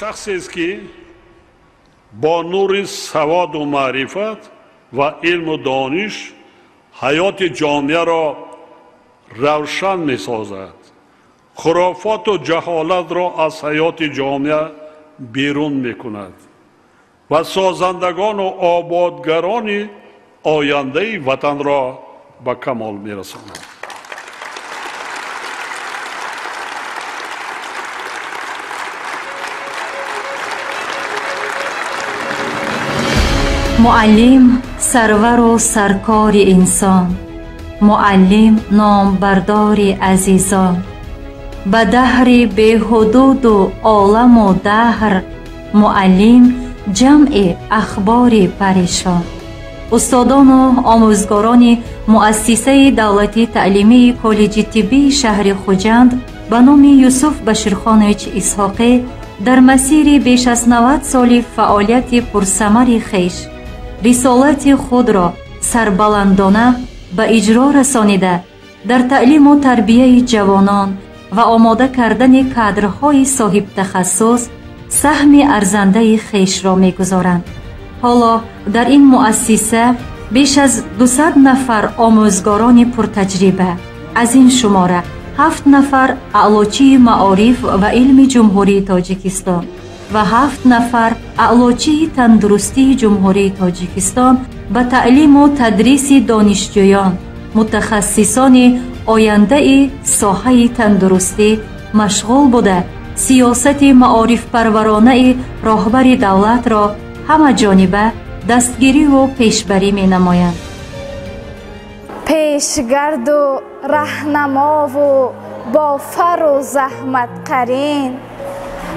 شخصی است که با نور سواد و معرفت و علم و دانش حیات جامعه را روشن می سازد. خرافات و جهالت را از حیات جامعه بیرون می کند و سازندگان و آبادگران آینده وطن را به کمال می رساند. معلم سرور و سرکار انسان، معلم نامبردار عزیزان، به دهر به حدود و عالم و دهر معلم جمع اخبار پریشان. استادان و آموزگاران مؤسسه دولتی تعلیمی کالج طبی شهر خوجند به نام یوسف بشیرخانویچ اسحاقی در مسیر بیش از 90 سال فعالیت پرثمر خویش رسالت خود را سربلندانه به اجرا رسانیده در تعلیم و تربیت جوانان و آماده کردن کادرهای صاحب تخصص سهم ارزنده خویش را می‌گذارند. حالا در این مؤسسه بیش از 200 نفر آموزگاران پرتجربه، از این شماره 7 نفر اعلاچی معارف و علم جمهوری تاجیکستان و 7 نفر اعلاچی تندرستی جمهوری تاجیکستان به تعلیم و تدریس دانشجویان متخصصان آینده ساحه تندرستی مشغول بوده سیاست معارف پرورانه راهبر دولت را همه جانبه دستگیری و پیشبری می نمایند. پیشگرد و رهنما و با فر و زحمت قرین،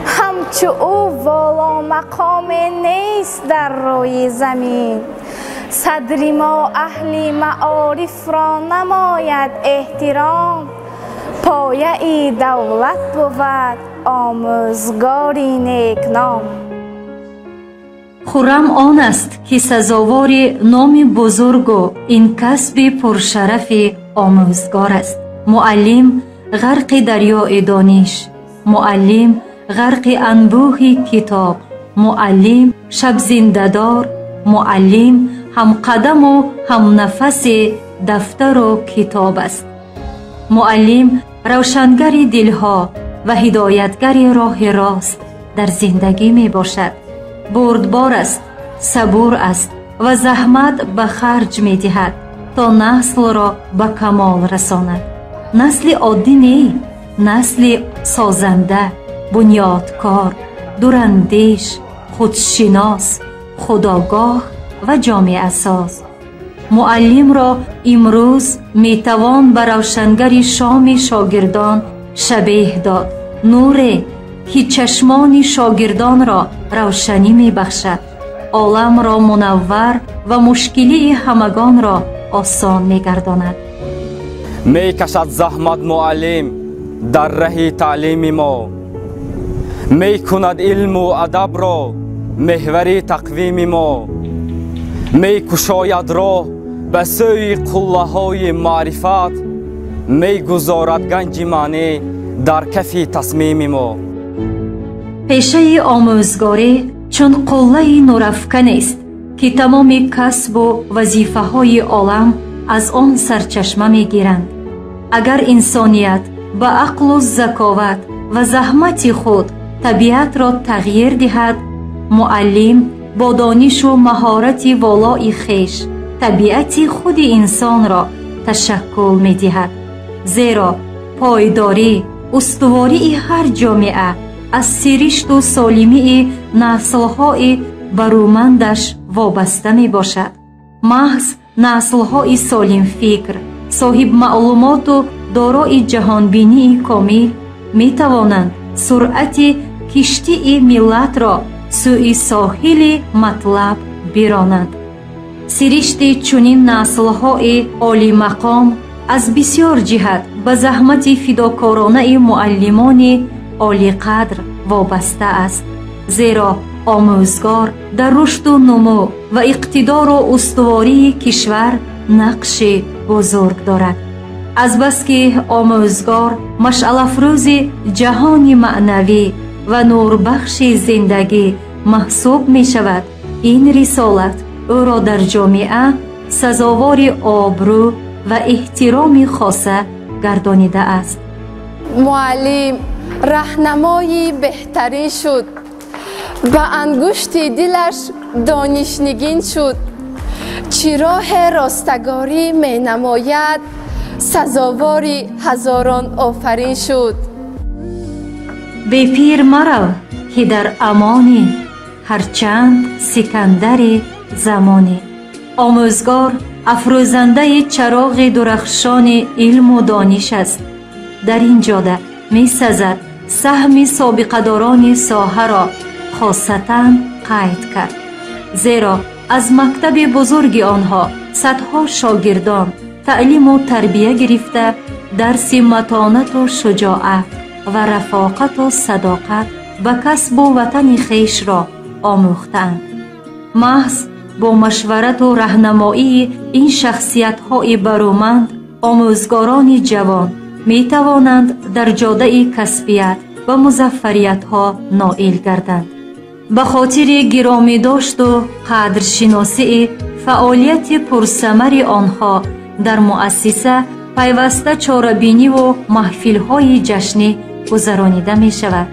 همچو او والا مقام نیست در روی زمین. صدر ما اهل معارف را نماید احترام، پایه ای دولت بود آموزگاری نیکنام. خرم آن است که سزاوار نام بزرگ و این کسب پرشرف آموزگار است. معلم غرق دریای دانش، معلم غرق انبوه کتاب، معلم شب زنده‌دار، معلم هم قدم و هم نفس دفتر و کتاب است. معلم روشنگر دلها و هدایتگر راه راست در زندگی می باشد. بردبار است، صبور است و زحمت به خرج می دهد تا نسل را به کمال رساند. نسل عادی نی، نسل سازنده، بنیادکار، دوراندیش، خودشناس، خودآگاه و جامعه ساز. معلم را امروز می توان به روشنگر شام شاگردان شبیه داد، نوری که چشمان شاگردان را روشنی می بخشد، عالم را منور و مشکلی همگان را آسان می گرداند. می کشد زحمت معلم در ره تعلیم ما، می کند علم و ادب را محور تقویم ما، می کشاید راه به سوی قله های معرفت، می گذارد گنج معنی در کف تصمیم ما. پیشه آموزگاری چون قله نورافکن است که تمام کسب و وظیفه های عالم از آن سرچشمه می گیرند. اگر انسانیت با عقل و ذکاوت و زحمت خود طبیعت را تغییر دهد، معلم با دانش و مهارت والای خویش طبیعت خود انسان را تشکل می دهد. زیرا پایداری استواری هر جامعه از سرشت و سالمی نسل‌های برومندش وابسته می باشد. محض نسل‌های سالم فکر، صاحب معلومات و دارای جهانبینی کامل می توانند سرعت کشتی ملت را سوی ساحل مطلب برانند. سرشت چنین نسل‌های عالی مقام از بسیار جهت به زحمت فداکارانه معلمان عالی قدر وابسته است. زیرا آموزگار در رشد و نمو و اقتدار و استواری کشور نقش بزرگ دارد. از بس که آموزگار مشعل افروز جهان معنوی و نوربخش زندگی محسوب می شود. این رسالت او را در جامعه سزاوار آبرو و احترام خاصه گردانیده است. معلم راهنمای بهترین شد، به انگشت دلش دانشنگین شد. چه راه راستگاری می نماید، سزاوار هزاران آفرین شد. به پیر مرو که در امانی، هرچند سکندر زمانی. آموزگار افروزنده چراغ درخشان علم و دانش است. در این جاده می سزد سهم سابقه‌داران ساحه را خاصتاً قید کرد، زیرا از مکتب بزرگ آنها صدها شاگردان تعلیم و تربیه گرفته درس متانت و شجاعت و رفاقت و صداقت به کسب و وطن خویش را آموختند. محض با مشورت و راهنمایی این شخصیت‌های برومند، آموزگاران جوان می توانند در جاده کسبیت و مظفریت‌ها نائل گردند. به خاطر گرامی داشت و قدرشناسی فعالیت پرثمر آنها در مؤسسه پیوسته چاره‌بینی و محفل‌های جشنی گذرانیده می شود.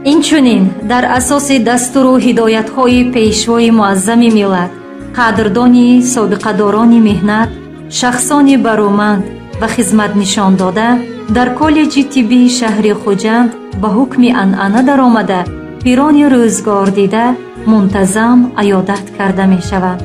اینچنین در اساس دستور و هدایت‌های پیشوای معظم ملت، قدردانی سابقه‌داران مهنت، شخصان برومند و خدمت نشان داده در کالج طبی شهر خوجند به حکم عنعنه در آمده پیران روزگار دیده منتظم عیادت کرده می شود.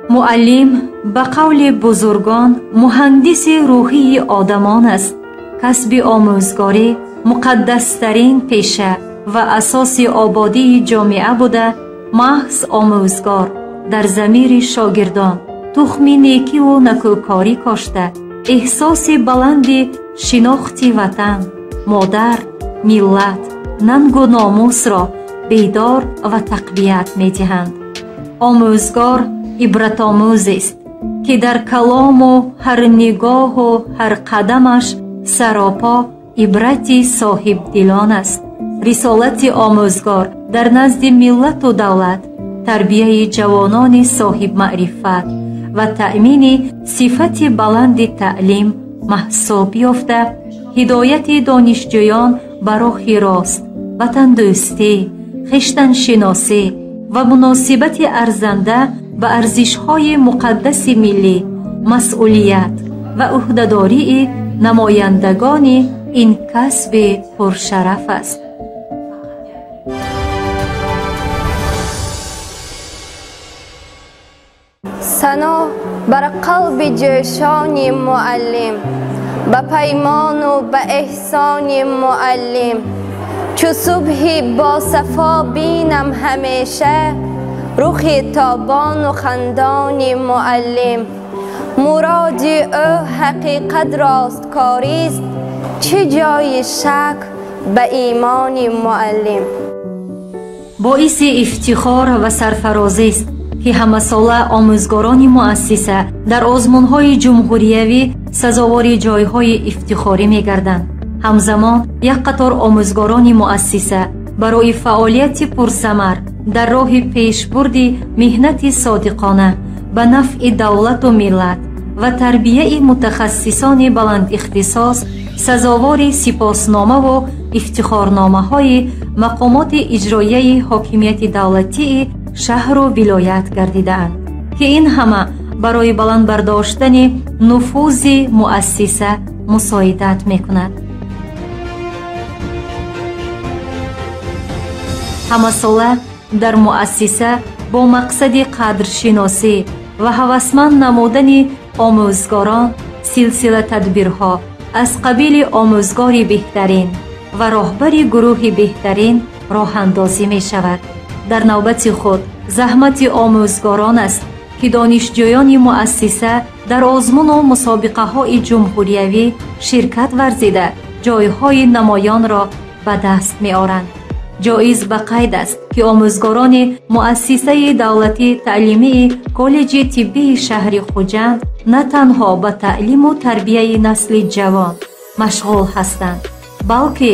معلم به قول بزرگان مهندس روحی آدمان است. کسب آموزگاری مقدسترین پیشه و اساس آبادی جامعه بوده. محض آموزگار در ضمیر شاگردان تخم نیکی و نکوکاری کاشته احساس بلندی شناخت وطن، مادر، ملت، ننگ و ناموس را بیدار و تقویت می دهند. آموزگار عبرت آموز است که در کلام و هر نگاه و هر قدمش سراپا عبرت صاحب دلان است. رسالت آموزگار در نزد ملت و دولت تربیه جوانان صاحب معرفت و تأمین صفت بلند تعلیم محسوب یافته، هدایت دانشجویان به راه راست، وطن دوستی، خویشتن شناسی و مناسبت ارزنده به ارزش‌های مقدس ملی، مسئولیت و عهده‌داری نمایندگان این کسب پرشرف است. ثنا بر قلب جوشان معلم، به پیمان و به احسان معلم. چو صبح با صفا بینم همیشه، رخ تابان و خندان معلم. مراد او حقیقت راست کاریست، چه جای شک به ایمان معلم. باعث افتخار و سرفرازی است که همه ساله آموزگاران مؤسسه در آزمون‌های جمهوریوی سزاوار جایهای افتخاری می‌گردند. همزمان یک قطار آموزگاران مؤسسه برای فعالیت پرثمر در راه پیشبرد مهنت صادقانه به نفع دولت و ملت و تربیه متخصصان بلند اختصاص سزاوار سپاسنامه و افتخارنامه‌های مقامات اجرایی حاکمیت دولتی شهر و ولایت گردیده‌اند که این همه برای بلند برداشتن نفوذ مؤسسه مساعدت می‌کند. ҳамасола дар муассиса бо мақсади қадршиносӣ ва ҳавасманд намудани омӯзгорон силсила тадбирҳо аз қабили омӯзгори беҳтарин ва роҳбари гурӯҳи беҳтарин роҳандозӣ мешавад. дар навбати худ заҳмати омӯзгорон аст ки донишҷӯёни муассиса дар озмуну мусобиқаҳои ҷумҳуриявӣ ширкат варзида ҷойҳои намоёнро ба даст меоранд. ҷоиз ба қайд аст ки омӯзгорони муассисаи давлатии таълимии коллеҷи тиббии шаҳри Хуҷанд на танҳо ба таълиму тарбияи насли ҷавон машғул ҳастанд, балки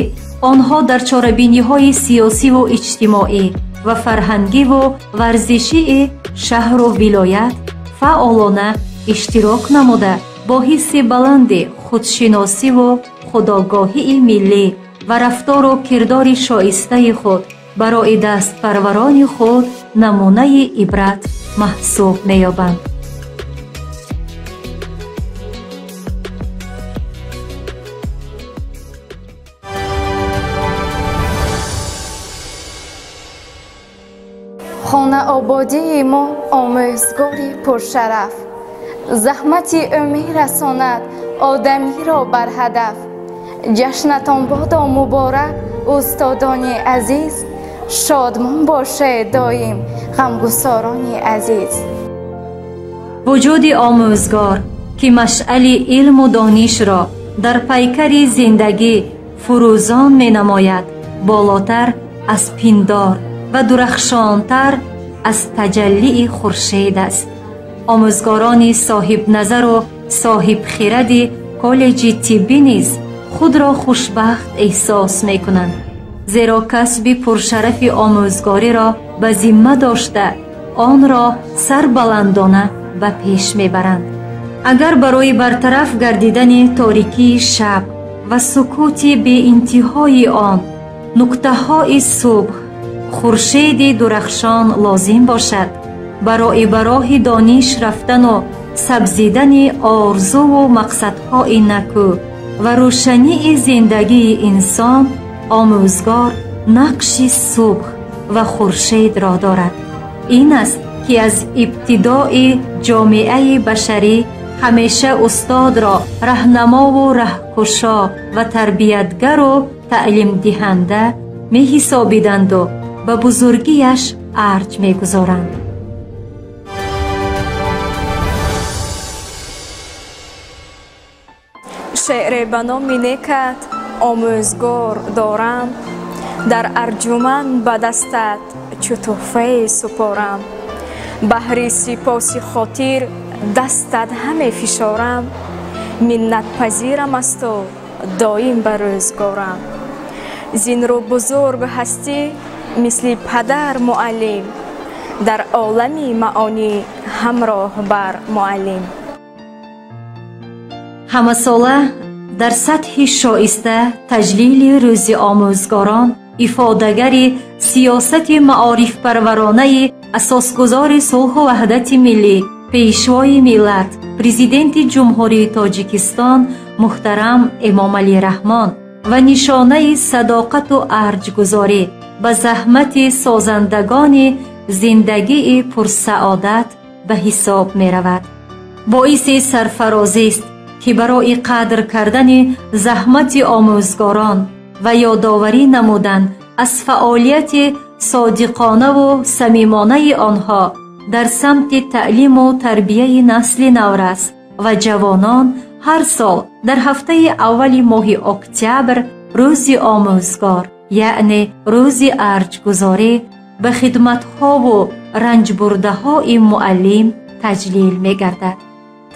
онҳо дар чорабиниҳои сиёсиву иҷтимоӣ ва фарҳангиву варзишии шаҳру вилоят фаъолона иштирок намуда бо ҳисси баланди худшиносиву худогоҳии миллӣ ва рафтору кирдори шоистаи худ барои дастпарварони худ намунаи ибрат маҳсуб меёбанд. хонаободии мо омӯзгори пуршараф, заҳмати ӯ мерасонад одамиро бар ҳадаф. ҷашнатон бодо муборак устодони азиз, шодмон бошед доим ғамгусарони азиз. вуҷуди омӯзгор ки машъали илму донишро дар пайкари зиндагӣ фурӯзон менамояд, болотар аз пиндор ва дурахшонтар аз таҷаллии хуршед аст. омӯзгорони соҳибназару соҳибхиради коллеҷи тиббӣ низ худро хушбахт эҳсос мекунанд, зеро касби пуршарафи омӯзгориро ба зимма дошта онро сарбаландона ба пеш мебаранд. агар барои бартараф гардидани торикии шаб ва сукути беинтиҳои он нуктаҳои субҳ хуршеди дурахшон лозим бошад, барои ба роҳи дониш рафтану сабзидани орзуву мақсадҳои накӯ ва рӯшании зиндагии инсон омӯзгор нақши субҳ ва хуршедро дорад. ин аст ки аз ибтидои ҷомеаи башарӣ ҳамеша устодро раҳнамову раҳкушо ва тарбиятгару таълимдиҳанда меҳисобиданду ба бузургиаш арҷ мегузоранд. шеъре ба номи некат омӯзгор дорам, дар арҷуман ба дастат чу тӯҳфае супорам. баҳри сипоси хотир дастат ҳаме фишорам, миннатпазирам асту доим ба рӯзгорам. зинрӯ бузург ҳастӣ мисли падар муаллим, дар олами маонӣ ҳамроҳ бар муаллим. ҳамасола дар сатҳи шоиста таҷлили рӯзи омӯзгорон ифодагари сиёсати маорифпарваронаи асосгузори сулҳу ваҳдати миллӣ, пешвои миллат, президенти ҷумҳурии Тоҷикистон муҳтарам Эмомалӣ Раҳмон ва нишонаи садоқату арҷгузорӣ ба заҳмати созандагони зиндагии пурсаодат ба ҳисоб меравад. боиси сарфарозист ки барои қадр кардани заҳмати омӯзгорон ва ёдоварӣ намудан аз фаъолияти содиқонаву самимонаи онҳо дар самти таълиму тарбияи насли наврас ва ҷавонон ҳар сол дар ҳафтаи аввали моҳи октябр рӯзи омӯзгор, яъне рӯзи арҷгузорӣ ба хидматҳову ранҷбурдаҳои муаллим таҷлил мегардад.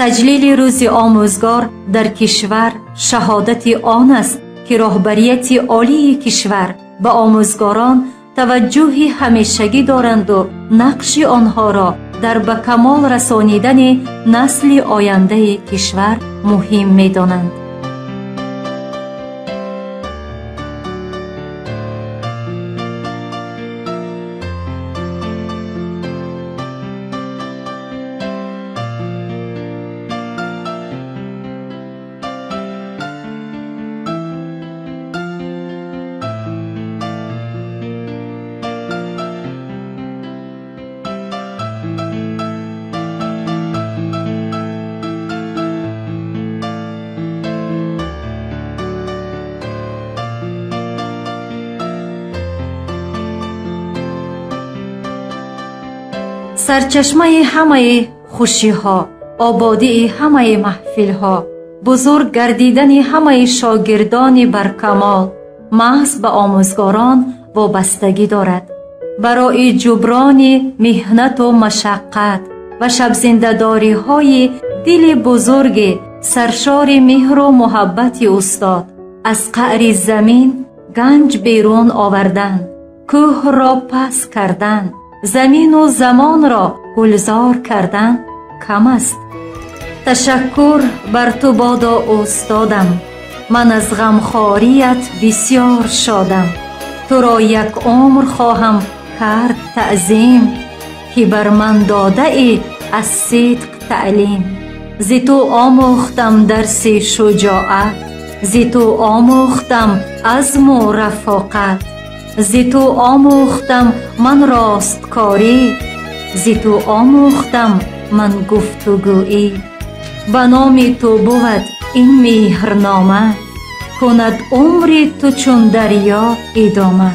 таҷлили рӯзи омӯзгор дар кишвар шаҳодати он аст ки роҳбарияти олии кишвар ба омӯзгорон таваҷҷӯҳи ҳамешагӣ доранду нақши онҳоро дар ба камол расонидани насли ояндаи кишвар муҳим медонанд. سرچشمه همه خوشی ها، آبادی همه محفل ها، بزرگ گردیدن همه شاگردان برکمال محض به آموزگاران وابستگی دارد. برای جبران مهنت و مشقت و شب زنده‌داری های دل بزرگ سرشار مهر و محبت استاد از قعر زمین گنج بیرون آوردن، کوه را پس کردن، زمین و زمان را گلزار کردن کم است. تشکر بر تو بادا استادم، من از غمخواریت بسیار شادم. تو را یک عمر خواهم کرد تعظیم، که بر من داده ای از صدق تعلیم. ز تو آموختم درس شجاعت، ز تو آموختم عزم و رفاقت، ز تو آموختم من راستکاری، ز تو آموختم من گفتگویی. به نام تو بود این مهرنامه، کند عمر تو چون دریا ادامه.